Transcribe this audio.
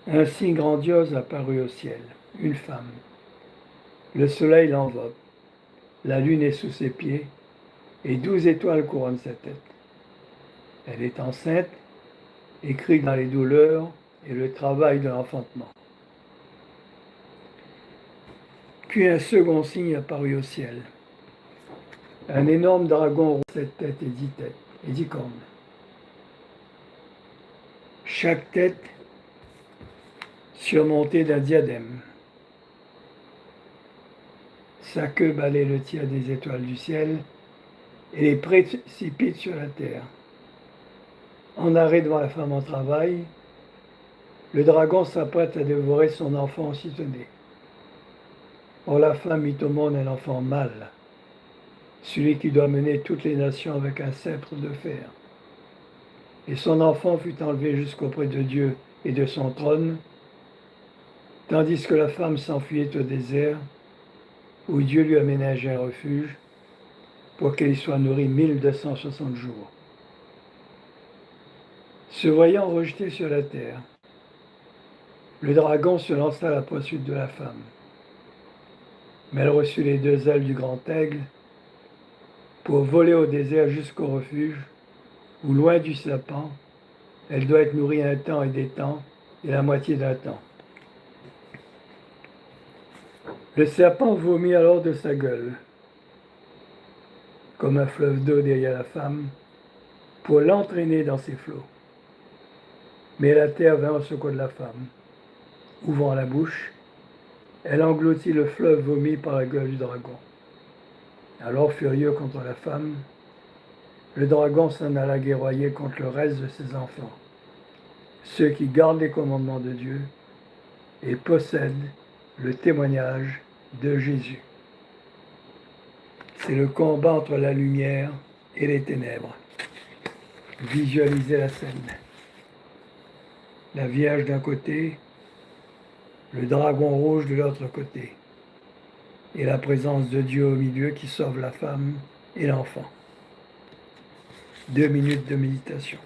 Un signe grandiose apparut au ciel, une femme. Le soleil l'enveloppe, la lune est sous ses pieds, et 12 étoiles couronnent sa tête. Elle est enceinte, écrit dans les douleurs et le travail de l'enfantement. Puis un second signe apparut au ciel. Un énorme dragon rond 7 têtes et 10 cornes. Chaque tête surmontée d'un diadème. Sa queue balaye le tiers des étoiles du ciel et les précipite sur la terre. En arrêt devant la femme en travail, le dragon s'apprête à dévorer son enfant aussitôt-né. Or la femme mit au monde un enfant mâle, celui qui doit mener toutes les nations avec un sceptre de fer. Et son enfant fut enlevé jusqu'auprès de Dieu et de son trône, tandis que la femme s'enfuyait au désert, où Dieu lui aménageait un refuge pour qu'elle y soit nourrie 1260 jours. Se voyant rejeté sur la terre, le dragon se lança à la poursuite de la femme. Mais elle reçut les 2 ailes du grand aigle pour voler au désert jusqu'au refuge, où loin du serpent, elle doit être nourrie un temps et des temps, et la moitié d'un temps. Le serpent vomit alors de sa gueule, comme un fleuve d'eau derrière la femme, pour l'entraîner dans ses flots. Mais la terre vint au secours de la femme. Ouvrant la bouche, elle engloutit le fleuve vomi par la gueule du dragon. Alors, furieux contre la femme, le dragon s'en alla guerroyer contre le reste de ses enfants, ceux qui gardent les commandements de Dieu et possèdent le témoignage de Jésus. C'est le combat entre la lumière et les ténèbres. Visualisez la scène. La Vierge d'un côté, le dragon rouge de l'autre côté, et la présence de Dieu au milieu qui sauve la femme et l'enfant. 2 minutes de méditation.